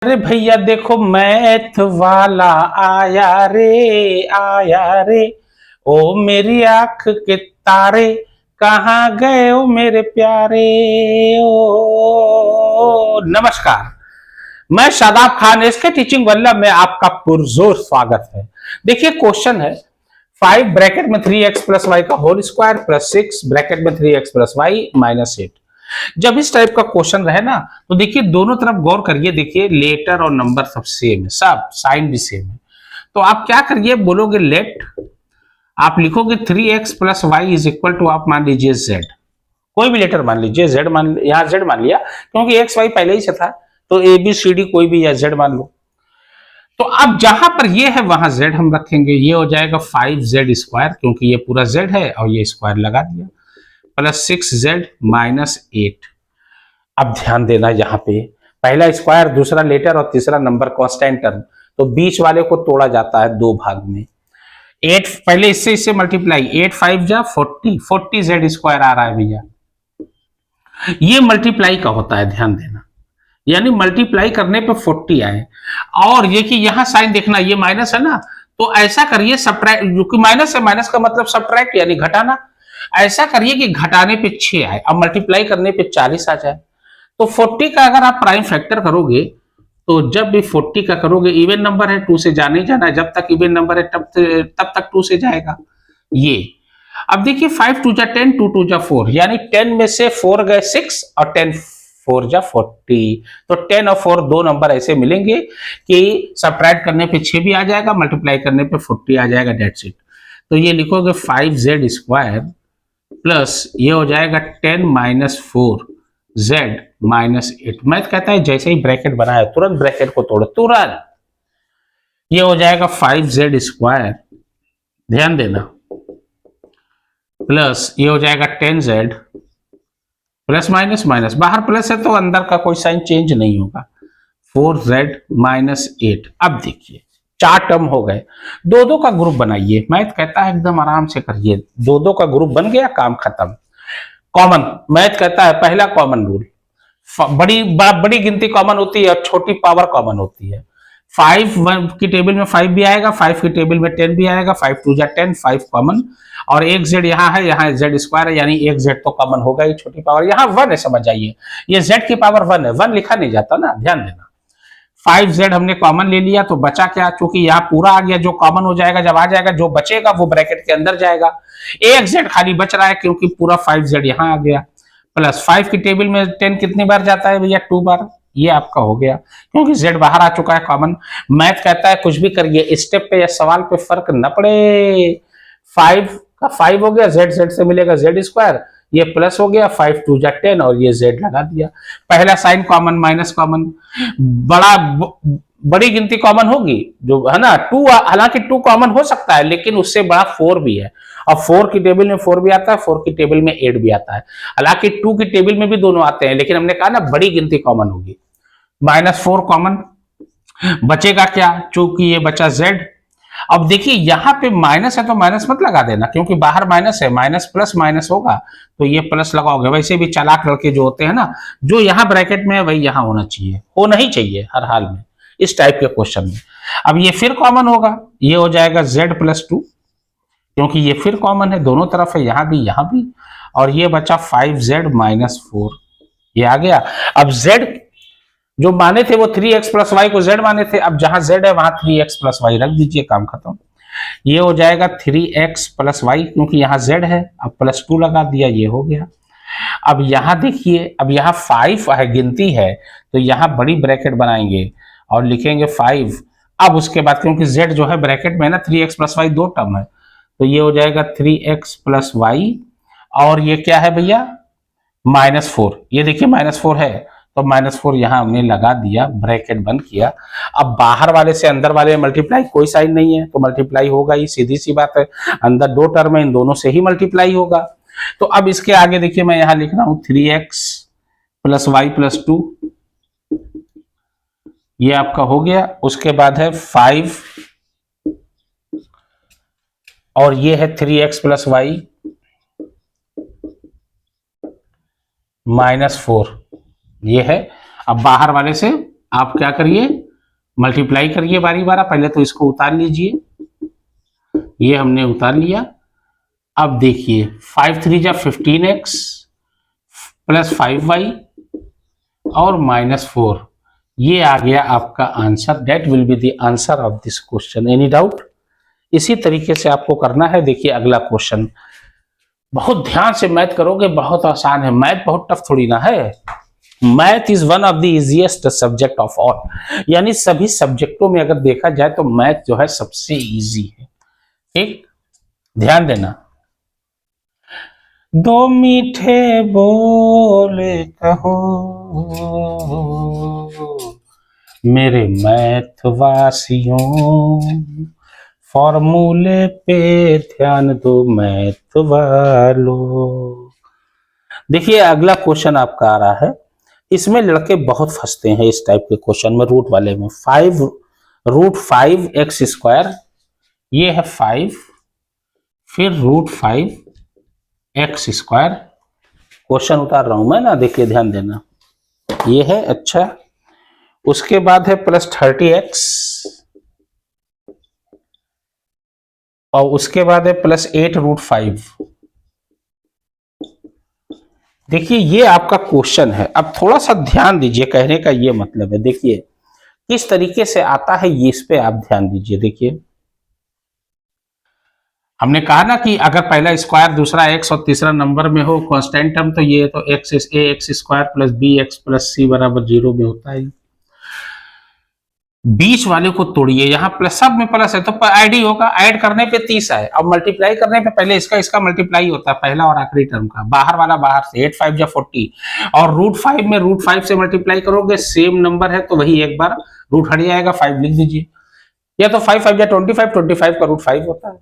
अरे भैया देखो मैथ वाला आया रे ओ मेरी आंख के तारे कहाँ गए ओ मेरे प्यारे। ओ नमस्कार, मैं शादाब खान, इसके टीचिंग वल्लभ में आपका पुरजोर स्वागत है। देखिए क्वेश्चन है 5 ब्रैकेट में 3x प्लस वाई का होल स्क्वायर प्लस 6 ब्रैकेट में 3x प्लस वाई माइनस 8। जब इस टाइप का क्वेश्चन रहे ना तो देखिए दोनों तरफ गौर करिए, देखिए लेटर और नंबर सब सेम है, सब साइन भी सेम है। तो आप क्या करिए, बोलोगे लेट, आप लिखोगे 3x plus y is equal to, आप मान लीजिए z, कोई भी लेटर मान लीजिए, z मान, यहाँ z मान लिया क्योंकि एक्स वाई पहले ही से था, तो ए बी सी डी कोई भी या z मान लो। तो अब जहां पर ये है वहां z हम रखेंगे, ये हो जाएगा 5z स्क्वायर क्योंकि ये पूरा z है और ये स्क्वायर लगा दिया, प्लस 6z माइनस 8। अब ध्यान देना, यहाँ पे पहला स्क्वायर, दूसरा लेटर और तीसरा नंबर कांस्टेंट टर्म, तो बीच वाले को तोड़ा जाता है दो भाग में। 8 पहले इससे मल्टीप्लाई, 8 5 जा 40, 40 जेड स्क्वायर आ रहा है भैया, ये मल्टीप्लाई का होता है, ध्यान देना, यानी मल्टीप्लाई करने पे 40 आए। और ये कि यहां साइन देखना, ये माइनस है ना, तो ऐसा करिए सब्ट्रैक्ट, जो कि माइनस है, माइनस का मतलब सब्ट्रैक्ट यानी घटाना, ऐसा करिए कि घटाने पे 6 आए, अब मल्टीप्लाई करने पे 40 आ जाए। तो 40 का अगर आप प्राइम फैक्टर करोगे तो जब भी 40 का करोगे, इवन नंबर है 2 से जाने जाना है, जब तक इवन नंबर है तब तक 2 से जाएगा ये। अब देखिए 5 2 जा 10, 2 2 जा 4, यानी 10 में से 4 गए 6 और 10 4 जा 40, तो 10 और 4 दो नंबर ऐसे मिलेंगे कि सब्ट्रैक्ट करने पे 6 भी आ जाएगा, मल्टीप्लाई करने पे 40 आ जाएगा, डेट्स इट। तो ये लिखोगे 5z स्क्वायर प्लस ये हो जाएगा 10 माइनस 4 z माइनस 8। मैथ कहता है जैसे ही ब्रैकेट बनाया तुरंत ब्रैकेट को तोड़ो, तुरंत। ये हो जाएगा 5z स्क्वायर, ध्यान देना, प्लस ये हो जाएगा 10z प्लस माइनस माइनस, बाहर प्लस है तो अंदर का कोई साइन चेंज नहीं होगा, 4z माइनस 8। अब देखिए 4 टर्म हो गए, दो दो का ग्रुप बनाइए, मैथ कहता है एकदम आराम से करिए, दो दो का ग्रुप बन गया, काम खत्म। कॉमन, मैथ कहता है पहला कॉमन रूल, बड़ी गिनती कॉमन होती है और छोटी पावर कॉमन होती है। 5 की टेबल में 5 भी आएगा, 5 की टेबल में 10 भी आएगा, 5 2 जा 10, 5 कॉमन, और एक z यहाँ है, यहाँ z स्क्वायर है, यानी एक z तो कॉमन होगा ही, छोटी पावर यहाँ 1 है, समझ जाइए, ये z की पावर 1 है, 1 लिखा नहीं जाता ना, ध्यान देना। 5z हमने कॉमन ले लिया तो बचा क्या, चूंकि यहाँ पूरा आ गया, जो कॉमन हो जाएगा जब आ जाएगा, जो बचेगा वो ब्रैकेट के अंदर जाएगा, एक z खाली बच रहा है क्योंकि पूरा 5z यहाँ आ गया, प्लस 5 की टेबल में 10 कितनी बार जाता है भैया, 2 बार, ये आपका हो गया क्योंकि z बाहर आ चुका है कॉमन। मैथ कहता है कुछ भी करिए, स्टेप पे या सवाल पे फर्क न पड़े, 5 का 5 हो गया, z से मिलेगा z स्क्वायर, ये प्लस हो गया, 5 2 जा 10 और ये z लगा दिया, पहला साइन कॉमन, माइनस कॉमन, बड़ी गिनती कॉमन होगी जो है ना, 2, हालांकि 2 कॉमन हो सकता है लेकिन उससे बड़ा 4 भी है, और 4 की टेबल में 4 भी आता है, 4 की टेबल में 8 भी आता है, हालांकि 2 की टेबल में भी दोनों आते हैं, लेकिन हमने कहा ना बड़ी गिनती कॉमन होगी। -4 कॉमन, बचेगा क्या, चूंकि ये बचा z। अब देखिए यहाँ पे माइनस है तो माइनस मत लगा देना क्योंकि बाहर माइनस है, माइनस प्लस माइनस होगा तो ये प्लस लगाओगे। वैसे भी चालाक लड़के जो होते हैं ना, जो यहाँ ब्रैकेट में है वही यहाँ होना चाहिए, होना ही चाहिए हर हाल में इस टाइप के क्वेश्चन में। अब ये फिर कॉमन होगा, ये हो जाएगा z प्लस 2 क्योंकि ये फिर कॉमन है, दोनों तरफ है, यहाँ भी, और ये बचा 5z माइनस 4, ये आ गया। अब z जो माने थे वो 3x प्लस वाई को z माने थे, अब जहां z है वहां 3x प्लस वाई रख दीजिए, काम खत्म। ये हो जाएगा 3x प्लस वाई क्योंकि यहाँ z है, अब प्लस 2 लगा दिया, ये हो गया। अब यहाँ देखिए, अब यहाँ 5 है, गिनती है, तो यहाँ बड़ी ब्रैकेट बनाएंगे और लिखेंगे 5। अब उसके बाद क्योंकि z जो है ब्रैकेट में है ना, 3x प्लस वाई दो टर्म है, तो ये हो जाएगा 3x प्लस वाई, और ये क्या है भैया, -4, ये देखिए -4 है तो -4 यहां हमने लगा दिया, ब्रैकेट बंद किया। अब बाहर वाले से अंदर वाले में मल्टीप्लाई, कोई साइन नहीं है तो मल्टीप्लाई होगा ही, सीधी सी बात है, अंदर दो टर्म है, इन दोनों से ही मल्टीप्लाई होगा। तो अब इसके आगे देखिए मैं यहां लिख रहा हूं 3x प्लस वाई प्लस 2, ये आपका हो गया। उसके बाद है 5 और ये है 3x प्लस वाई -4, ये है। अब बाहर वाले से आप क्या करिए, मल्टीप्लाई करिए बारी बारा। पहले तो इसको उतार लीजिए, ये हमने उतार लिया। अब देखिए 5 3 जा 15x प्लस 5y और -4, ये आ गया आपका answer. That will be the answer of this question. Any doubt? इसी तरीके से आपको करना है। देखिए अगला क्वेश्चन, बहुत ध्यान से मैथ करोगे, बहुत आसान है। मैथ बहुत टफ थोड़ी ना है। Math is one of the easiest subject of all, यानी सभी सब्जेक्टों में अगर देखा जाए तो मैथ जो है सबसे इजी है। ठीक, ध्यान देना। दो मीठे बोल कहो मेरे मैथ वासियों, फॉर्मूले पे ध्यान दो मैथ वालों। देखिए अगला क्वेश्चन आपका आ रहा है, इसमें लड़के बहुत फंसते हैं इस टाइप के क्वेश्चन में, रूट वाले में। 5√5x², ये है 5, फिर √5x²। क्वेश्चन उतार रहा हूं मैं ना, देखिए ध्यान देना। ये है, अच्छा, उसके बाद है +30x, और उसके बाद है +8√5। देखिए ये आपका क्वेश्चन है। अब थोड़ा सा ध्यान दीजिए, कहने का ये मतलब है, देखिए किस तरीके से आता है ये, इस पे आप ध्यान दीजिए। देखिए हमने कहा ना कि अगर पहला स्क्वायर, दूसरा x और तीसरा नंबर में हो कांस्टेंट टर्म, तो ये तो ax² + bx + c = 0 में होता है। बीच वाले को तोड़िए, यहाँ प्लस, सब में प्लस है तो ऐड ही होगा। ऐड करने पे 30 है, अब मल्टीप्लाई करने पे पहले इसका मल्टीप्लाई होता है, पहला और आखिरी टर्म का। बाहर वाला बाहर से, 8 5 जा 40, और √5 में √5 से मल्टीप्लाई करोगे, सेम नंबर है तो वही एक बार रूट हट जाएगा, 5 लिख दीजिए। या तो 5 5 जा 25, 25 का √5 होता है।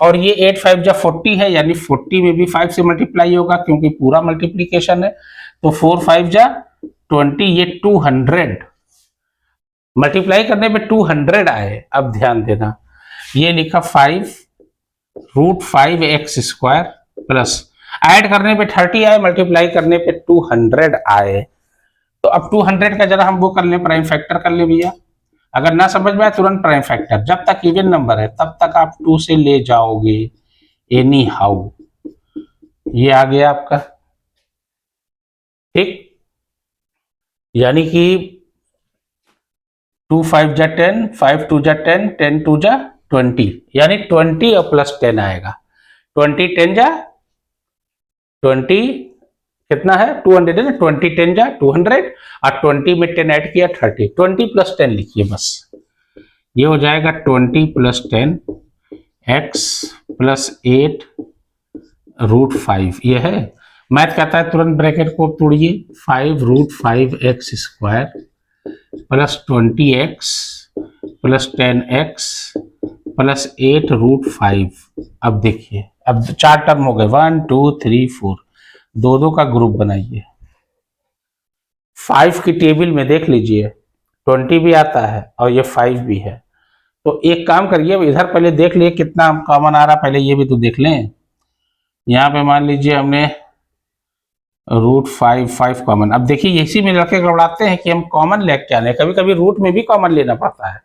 और ये 8 5 जा 40 है, यानी 40 में भी 5 से मल्टीप्लाई होगा क्योंकि पूरा मल्टीप्लीकेशन है। तो 4 5 जा 20, ये 200, मल्टीप्लाई करने पे 200 आए। अब ध्यान देना, ये लिखा 5√5x² प्लस, ऐड करने पे 30 आए, मल्टीप्लाई करने पे 200 आए। तो अब 200 का जरा हम वो कर लें, प्राइम फैक्टर कर ले भैया। अगर ना समझ में आए तुरंत प्राइम फैक्टर, जब तक इवन नंबर है तब तक आप 2 से ले जाओगे एनी हाउ। ये आ गया आपका, ठीक, यानी कि 2 5 जा 10, 5 2 जा 10, 10 2 जा 20, यानी 20 और +10 आएगा। 20 10 जा 20, कितना है 200 है ना, 20 10 जा 200, और 20 में 10 ऐड किया 30, 20 + 10 लिखिए बस। ये हो जाएगा 20 + 10 x + 8√5। ये है, मैथ कहता है तुरंत ब्रैकेट को तोड़िए, 5√5x² + 20x + 10x + 8√5। अब देखिए, अब 4 टर्म हो गए, 1 2 3 4, दो दो का ग्रुप बनाइए। 5 की टेबल में देख लीजिए 20 भी आता है और ये 5 भी है। तो एक काम करिए, इधर पहले देख लिए कितना कॉमन आ रहा, पहले ये भी तो देख लें। यहाँ पे मान लीजिए हमने √5 कॉमन। अब देखिए इसी में लड़के गड़बड़ाते हैं कि हम कॉमन लेके आने, कभी कभी रूट में भी कॉमन लेना पड़ता है।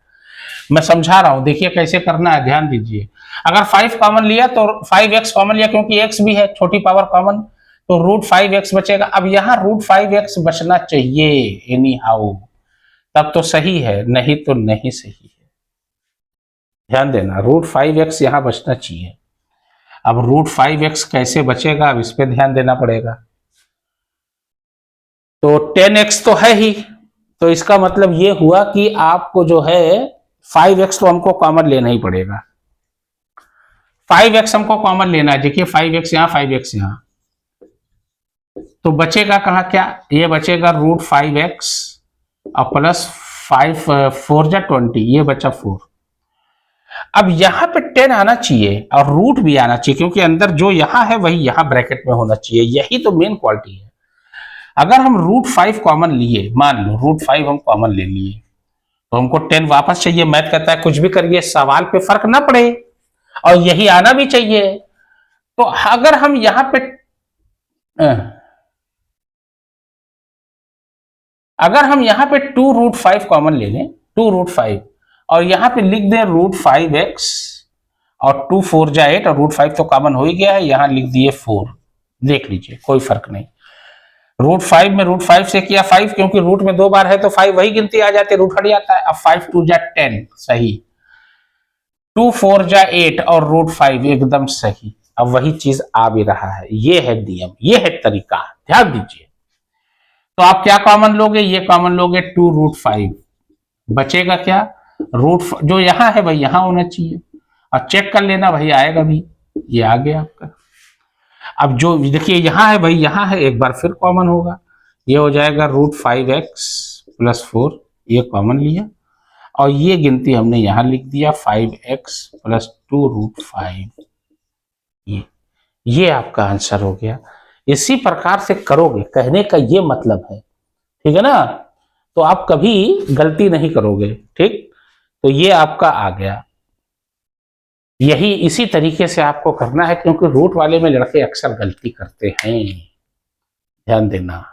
मैं समझा रहा हूं, देखिए कैसे करना है, ध्यान दीजिए। अगर 5 कॉमन लिया तो 5x कॉमन लिया, क्योंकि x भी है, छोटी पावर कॉमन, तो √5x बचेगा। अब यहाँ √5x बचना चाहिए एनी हाउ, तब तो सही है, नहीं तो नहीं सही है। ध्यान देना, √5x यहाँ बचना चाहिए। अब √5x कैसे बचेगा, अब इस पे ध्यान देना पड़ेगा। तो 10x तो है ही, तो इसका मतलब ये हुआ कि आपको जो है 5x तो हमको कॉमन लेना ही पड़ेगा। 5x हमको कॉमन लेना है, देखिए 5x यहाँ 5x यहाँ, तो बचेगा कहाँ क्या, ये बचेगा √5x और प्लस 5 4 जा 20, ये बचा 4। अब यहाँ पे 10 आना चाहिए और रूट भी आना चाहिए, क्योंकि अंदर जो यहाँ है वही यहाँ ब्रैकेट में होना चाहिए, यही तो मेन क्वालिटी है। अगर हम √5 कॉमन लिए, मान लो √5 हम कॉमन ले लिए, तो हमको 10 वापस चाहिए। मैथ कहता है कुछ भी करिए, सवाल पे फर्क ना पड़े, और यही आना भी चाहिए। तो अगर हम यहाँ पे अगर हम यहाँ पे 2√5 कॉमन ले लें, 2√5, और यहाँ पे लिख दें √5x, और 2 4 जा 8, और √5 तो कॉमन हो ही गया है, यहाँ लिख दिए 4। देख लीजिए कोई फर्क नहीं। √5 में √5 से किया 5, क्योंकि रूट में 2 बार है तो 5 वही गिनती आ जाती है, रूट हट जाता है। अब 5 2 जा 10, सही। 2 4 जा 8 और √5 एकदम सही। अब वही चीज आ भी रहा है। ये है नियम, ये है तरीका, ध्यान दीजिए। तो आप क्या कॉमन लोगे? ये कॉमन लोगे 2√5, बचेगा क्या? रूट जो यहाँ है भाई यहाँ होना चाहिए, और चेक कर लेना भाई आएगा भी, ये आ गया आपका। अब जो देखिए यहाँ है भाई यहाँ है, एक बार फिर कॉमन होगा, ये हो जाएगा √5x + 4, ये कॉमन लिया, और ये गिनती हमने यहाँ लिख दिया 5x + 2√5। ये आपका आंसर हो गया। इसी प्रकार से करोगे, कहने का ये मतलब है, ठीक है ना? तो आप कभी गलती नहीं करोगे, ठीक? तो ये आपका आ गया। यही इसी तरीके से आपको करना है, क्योंकि रूट वाले में लड़के अक्सर गलती करते हैं, ध्यान देना।